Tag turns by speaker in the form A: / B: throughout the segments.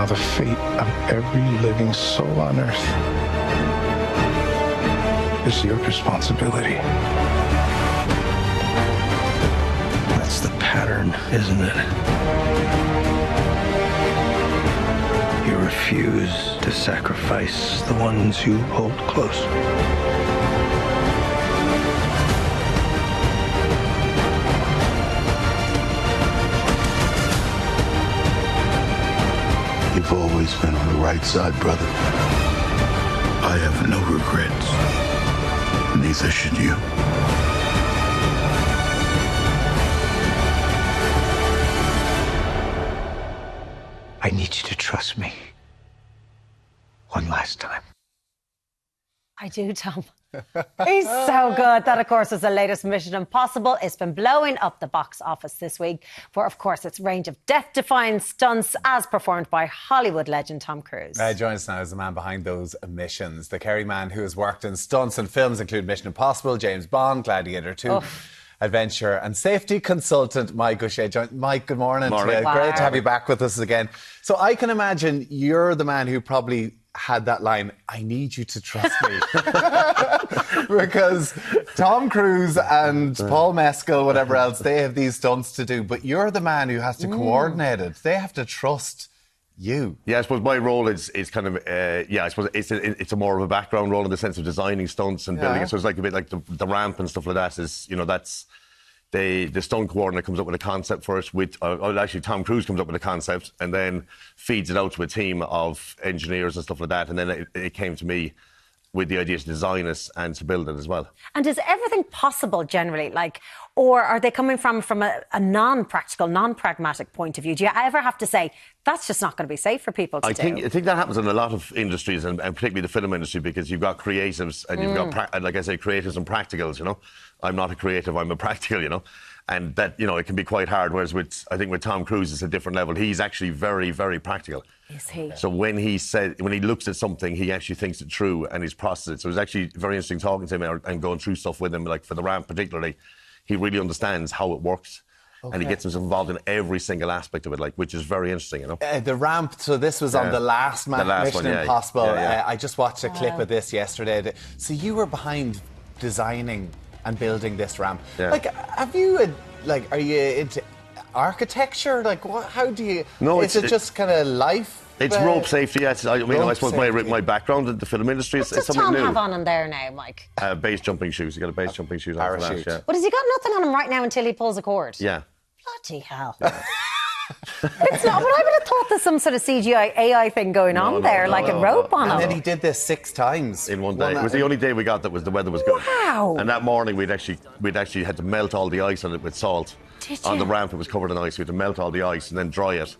A: the fate of every living soul on earth is your responsibility. That's the pattern, isn't it? You refuse to sacrifice the ones you hold close. You've always been on the right side, brother. I have no regrets. Neither should you. I need you to trust me. One last time.
B: I do, Tom. He's so good. That, of course, is the latest Mission Impossible. It's been blowing up the box office this week for, of course, its range of death-defying stunts as performed by Hollywood legend Tom Cruise.
C: Joining us now is the man behind those missions, the Kerry man who has worked in stunts and films include Mission Impossible, James Bond, Gladiator 2, Adventure and Safety consultant Mike O'Shea. Mike, good morning.
D: Morning.
B: Wow.
C: Great to have you back with us again. So I can imagine you're the man who probably had that line, I need you to trust me. Because Tom Cruise and Paul Mescal, whatever else, they have these stunts to do, but you're the man who has to coordinate it. They have to trust you.
D: Yeah, I suppose my role is kind of, I suppose it's a more of a background role in the sense of designing stunts and building it. So it's like a bit like the ramp and stuff like that is, that's... The stunt coordinator comes up with a concept first actually Tom Cruise comes up with a concept and then feeds it out to a team of engineers and stuff like that. And then it came to me with the idea to design it and to build it as well.
B: And is everything possible generally? Or are they coming from a non-practical, non-pragmatic point of view? Do you ever have to say, that's just not going to be safe for people to do?
D: I think that happens in a lot of industries and particularly the film industry because you've got creatives and you've got, like I say, creatives and practicals, I'm not a creative, I'm a practical, And that, it can be quite hard. Whereas I think with Tom Cruise, it's a different level. He's actually very, very practical.
B: Is he?
D: So when he looks at something, he actually thinks it through and he's processed it. So it was actually very interesting talking to him and going through stuff with him, like for the ramp particularly. He really understands how it works. Okay. And he gets himself involved in every single aspect of it, which is very interesting,
C: The ramp, so this was on the last Mission Impossible. I just watched a clip of this yesterday. So you were behind designing and building this ramp.
D: Yeah.
C: Are you into architecture? How do you...
D: No,
C: is it just kind of life?
D: It's rope safety, yes. I suppose my background in the film industry is something new.
B: What does Tom have on him there now, Mike?
D: Base jumping shoes. He got a base jumping shoes on for that, yeah.
B: But has he got nothing on him right now until he pulls a cord?
D: Yeah.
B: Bloody hell. It's not, but I would have thought there's some sort of CGI AI thing going on there, a rope on him.
C: And then he did this 6 times.
D: In one day. It was the only day we got that the weather was good.
B: Wow.
D: And that morning we'd actually had to melt all the ice on it with salt.
B: Did you?
D: On the ramp it was covered in ice. We had to melt all the ice and then dry it.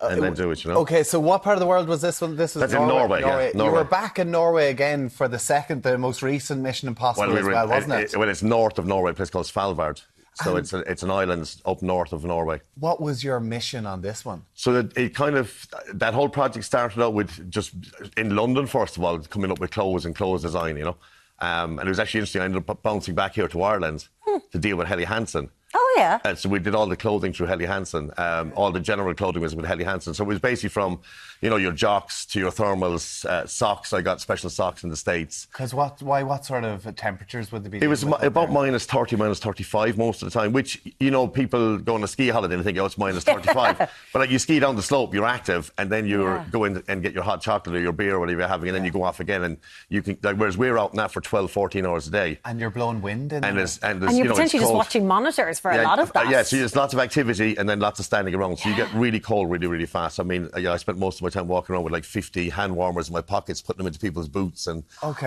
D: And then do it,
C: Okay, so what part of the world was this one? This was
D: That's in Norway. Yeah,
C: You were back in Norway again for the most recent Mission Impossible wasn't it?
D: Well, it's north of Norway, a place called Svalbard. So it's an island up north of Norway.
C: What was your mission on this one?
D: So that whole project started out with just in London, first of all, coming up with clothes and clothes design, And it was actually interesting. I ended up bouncing back here to Ireland to deal with Helly Hansen.
B: Oh, yeah.
D: So we did all the clothing through Helly Hansen. All the general clothing was with Helly Hansen. So it was basically from, your jocks to your thermals, socks. I got special socks in the States.
C: Because what sort of temperatures would there be?
D: It was about minus 30, minus 35 most of the time, which, people go on a ski holiday and think, it's minus 35. But you ski down the slope, you're active, and then you go in and get your hot chocolate or your beer or whatever you're having, and then you go off again. And you can, whereas we're out in that for 12, 14 hours a day.
C: And you're blowing wind in
D: and
B: you're potentially just watching monitors for a lot of that.
D: Yeah, so there's lots of activity and then lots of standing around. So you get really cold really, really fast. I mean, I spent most of my time walking around with 50 hand warmers in my pockets, putting them into people's boots and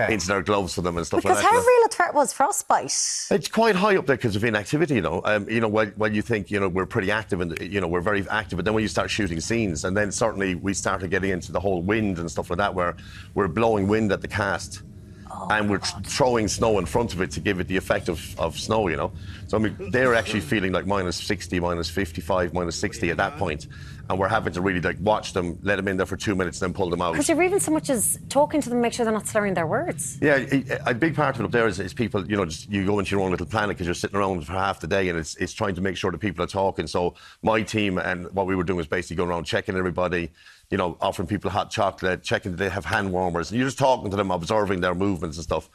D: into their gloves for them and stuff like that.
B: Because how real a threat was frostbite?
D: It's quite high up there because of inactivity, While you think, we're pretty active and, we're very active, but then when you start shooting scenes, and then certainly we started getting into the whole wind and stuff like that, where we're blowing wind at the cast. And we're throwing snow in front of it to give it the effect of snow, So, they're actually feeling like minus 60, minus 55, minus 60 at that point. And we're having to really like watch them, let them in there for 2 minutes, then pull them out.
B: Because you're even so much as talking to them, make sure they're not slurring their words.
D: Yeah, a big part of it up there is people, you know, just you go into your own little planet because you're sitting around for half the day, and it's trying to make sure that people are talking. So my team and what we were doing was basically going around checking everybody, you know, offering people hot chocolate, checking that they have hand warmers. And you're just talking to them, observing their movements and stuff.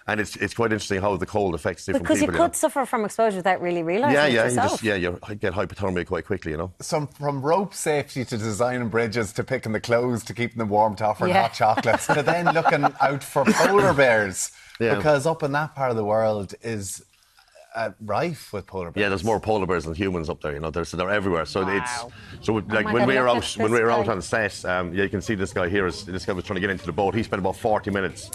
D: And it's quite interesting how the cold affects different people.
B: Because you could suffer from exposure without really realising it yourself.
D: You get hypothermia quite quickly, you know.
C: From rope safety to designing bridges to picking the clothes to keeping them warm to offering hot chocolates to then looking out for polar bears. Yeah. Because up in that part of the world is rife with polar bears.
D: Yeah, there's more polar bears than humans up there, you know. They're everywhere. So like when we were out on set, you can see this guy here. This guy was trying to get into the boat. He spent about 40 minutes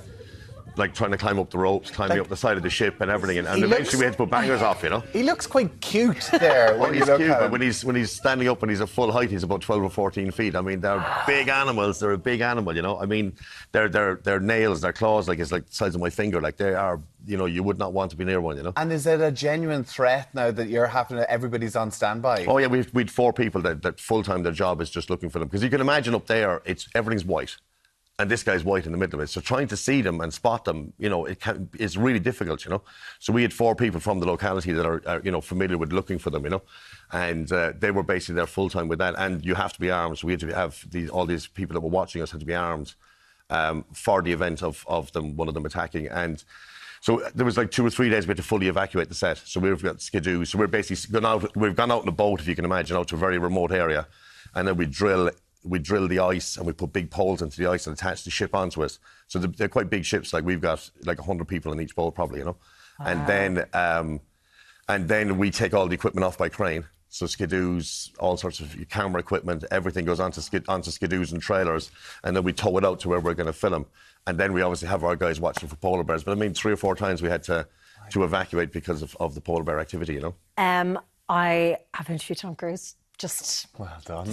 D: like trying to climb up the ropes, climbing up the side of the ship and everything, and eventually we had to put bangers off, you know.
C: He looks quite cute there.
D: He's cute, but when he's standing up and he's at full height, he's about 12 or 14 feet. I mean, they're big animals. They're a big animal, you know. I mean, their nails, their claws, it's like the size of my finger. Like they are, you know, you would not want to be near one, you know.
C: And is it a genuine threat now that you're having to, everybody's on standby?
D: Oh yeah, we'd 4 people that full time their job is just looking for them, because you can imagine up there, everything's white. And this guy's white in the middle of it. So trying to see them and spot them, you know, it's really difficult, you know. So we had 4 people from the locality that are you know, familiar with looking for them, you know. And they were basically there full time with that. And you have to be armed. So we had to have all these people that were watching us had to be armed for the event of one of them attacking. And so there was like 2 or 3 days we had to fully evacuate the set. So we've got skidoos. So we're basically we've gone out in a boat, if you can imagine, out to a very remote area. And then we drill the ice and we put big poles into the ice and attach the ship onto it. So they're quite big ships. Like we've got like 100 people in each boat probably, you know. Wow. And then we take all the equipment off by crane. So skidoos, all sorts of camera equipment, everything goes onto skidoos and trailers, and then we tow it out to where we're going to film. And then we obviously have our guys watching for polar bears. But I mean, 3 or 4 times we had to evacuate because of the polar bear activity, you know.
B: I have interviewed Tom Cruise. Just
C: well done.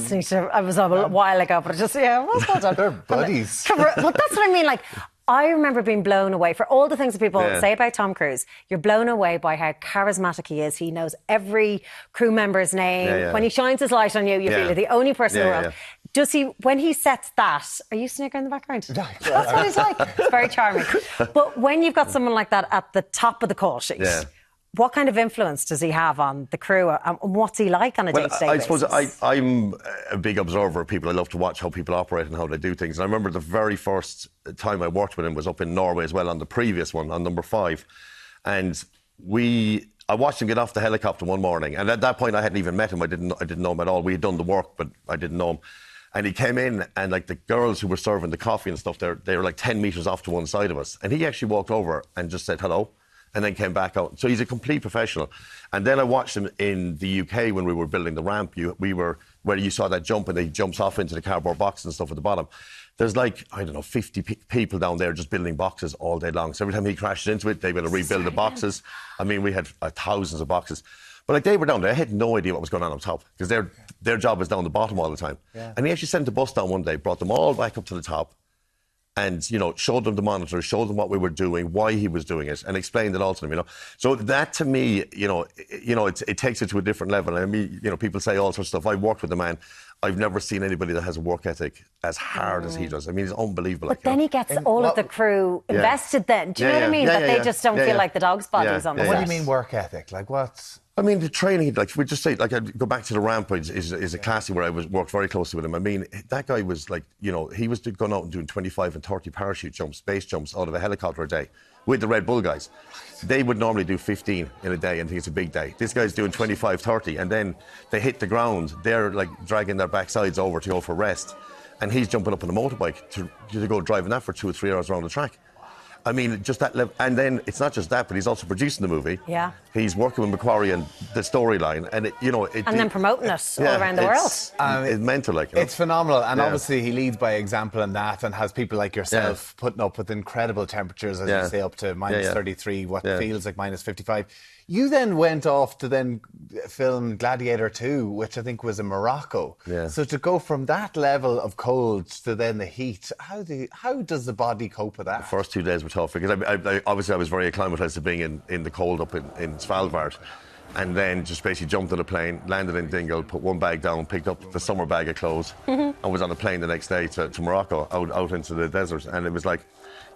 B: I was on a while ago, but well done.
C: They're buddies.
B: Well, that's what I mean. Like, I remember being blown away for all the things that people say about Tom Cruise. You're blown away by how charismatic he is. He knows every crew member's name. Yeah. When he shines his light on you, you feel you're the only person in the world. Yeah. Does he, when he sets that, are you sniggering in the background? That's what he's like. It's very charming. But when you've got someone like that at the top of the call sheet, what kind of influence does he have on the crew, and what's he like on a day-to-day basis?
D: I suppose I'm a big observer of people. I love to watch how people operate and how they do things. And I remember the very first time I worked with him was up in Norway as well, on the previous one, on number 5. And I watched him get off the helicopter one morning. And at that point, I hadn't even met him. I didn't know him at all. We had done the work, but I didn't know him. And he came in, and like the girls who were serving the coffee and stuff, they were like 10 metres off to one side of us. And he actually walked over and just said hello, and then came back out. So he's a complete professional. And then I watched him in the UK when we were building the ramp. Where you saw that jump, and he jumps off into the cardboard box and stuff at the bottom. There's like, I don't know, 50 people down there just building boxes all day long. So every time he crashed into it, they were to rebuild the boxes. I mean, we had thousands of boxes. But like, they were down there. I had no idea what was going on top, because their job was down the bottom all the time. Yeah. And he actually sent the bus down one day, brought them all back up to the top, and, you know, showed them the monitor, showed them what we were doing, why he was doing it, and explained it all to them, you know. So that, to me, it takes it to a different level. And I mean, you know, people say all sorts of stuff. I've worked with the man. I've never seen anybody that has a work ethic as hard as he does. I mean, he's unbelievable.
B: But then he gets all of the crew invested then. Do you know what I mean? That they just don't feel like the dog's bodies on the set.
C: What do you mean work ethic? Like what?
D: I mean, the training, like we just say, like I go back to the ramp is a classy where I worked very closely with him. I mean, that guy was like, you know, he was going out and doing 25 and 30 parachute jumps, base jumps out of a helicopter a day with the Red Bull guys. They would normally do 15 in a day and think it's a big day. This guy's doing 25, 30, and then they hit the ground. They're like dragging their backsides over to go for rest, and he's jumping up on a motorbike to go driving that for 2 or 3 hours around the track. I mean, just that level. And then it's not just that, but he's also producing the movie. Yeah. He's working with Macquarie and the storyline, and
B: and then promoting it all around the world.
D: It's mental, like.
C: It's phenomenal, and obviously he leads by example in that, and has people like yourself putting up with incredible temperatures, as you say, up to minus 33, what feels like minus 55. You then went off to then film Gladiator 2, which I think was in Morocco. Yeah. So to go from that level of cold to then the heat, how does the body cope with that?
D: The first 2 days were tough, because I obviously I was very acclimatised to being in the cold up in Svalbard. and then just basically jumped on a plane, landed in Dingle, put one bag down, picked up the summer bag of clothes, and was on a plane the next day to Morocco, out into the desert. And it was like,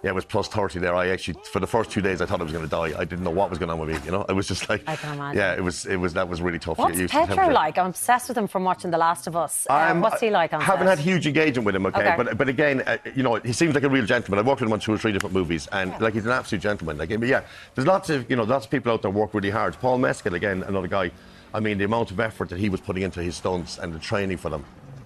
D: yeah, it was plus 30 there. I actually, for the first 2 days, I thought I was going to die. I didn't know what was going on with me, you know? It was just like...
B: I can imagine.
D: Yeah, that was really tough.
B: What's Pedro like? I'm obsessed with him from watching The Last of Us. What's he like on set?
D: I haven't had huge engagement with him, okay? But again, you know, he seems like a real gentleman. I worked with him on 2 or 3 different movies, and like he's an absolute gentleman. Like, yeah, there's lots of people out there work really hard. Paul Mescal, again, another guy. I mean, the amount of effort that he was putting into his stunts and the training for them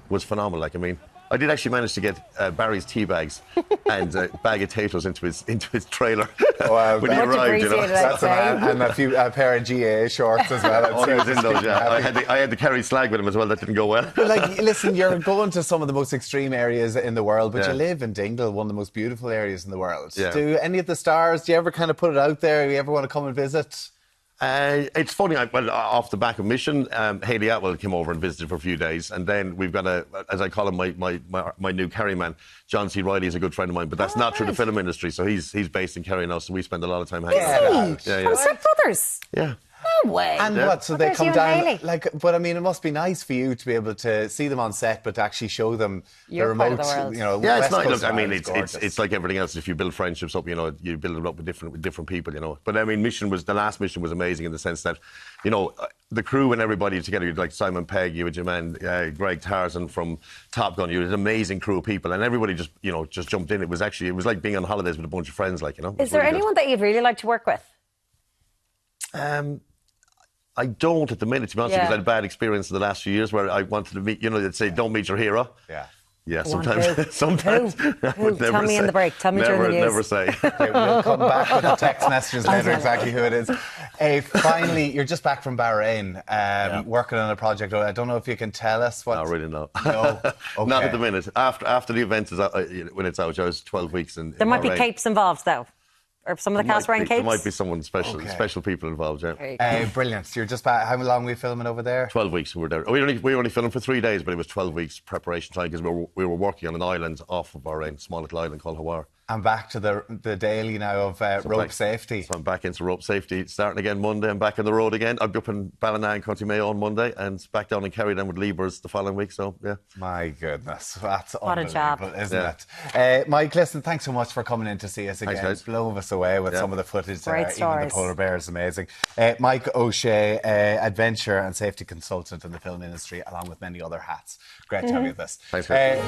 D: was phenomenal. Like, I mean, I did actually manage to get Barry's tea bags and a bag of potatoes into his trailer when he arrived. You know?
C: And a pair of GA shorts as well.
D: Oh, he was in those, yeah. I had the Kerry slag with him as well. That didn't go well.
C: But like, listen, you're going to some of the most extreme areas in the world, but you live in Dingle, one of the most beautiful areas in the world. Yeah. Do any of the stars? Do you ever kind of put it out there? Do you ever want to come and visit?
D: It's funny, off the back of Mission, Hayley Atwell came over and visited for a few days, and then we've got as I call him, my new Kerry man, John C. Reilly is a good friend of mine, but that's not through the film industry, so he's based in Kerry now, so we spend a lot of time hanging out.
B: From Step Brothers?
D: Yeah.
B: No way.
C: And what? So they come down. Like, but I mean, it must be nice for you to be able to see them on set, but to actually show them the remote. You know,
D: yeah, it's not. Look, I mean, it's like everything else. If you build friendships up, you know, you build them up with different people. You know, but I mean, the last mission was amazing in the sense that, you know, the crew and everybody together. Like Simon Pegg, you had your man Greg Tarzan from Top Gun. You had an amazing crew of people, and everybody just jumped in. It was like being on holidays with a bunch of friends. Like, you know.
B: Is there anyone that you'd really like to work with?
D: I don't at the minute, to be honest, because I had a bad experience in the last few years where I wanted to meet, you know, they'd say, don't meet your hero. Yeah. Yeah, sometimes.
B: Who? Tell me in the break. Tell me during the news.
D: Never say.
C: Okay, we'll come back with the text messages later, exactly who it is. Finally, you're just back from Bahrain, working on a project. I don't know if you can tell us what...
D: Not really, no.
C: No? Okay.
D: Not at the minute. After the event, when it's out, I was 12 weeks in
B: There might be capes involved, though. Or some of the cast wearing capes?
D: There might be someone special people involved, yeah.
C: Brilliant. You're just back. How long were you filming over there?
D: 12 weeks we were there. We only filmed for 3 days, but it was 12 weeks preparation time because we were working on an island off of Bahrain, small little island called Hawar.
C: I'm back to the daily now of rope safety.
D: So I'm back into rope safety, starting again Monday. I'm back on the road again. I'll be up in Ballina and County Mayo on Monday and back down in Kerry then with Liebers the following week. So, yeah.
C: My goodness. That's
B: what a job,
C: isn't it? Mike, listen, thanks so much for coming in to see us again.
D: Thanks, guys.
C: Blowing us away with some of the footage there.
B: Great stories.
C: Even the polar bear is amazing. Mike O'Shea, adventure and safety consultant in the film industry, along with many other hats. Great to have you with us.
D: Thanks, guys.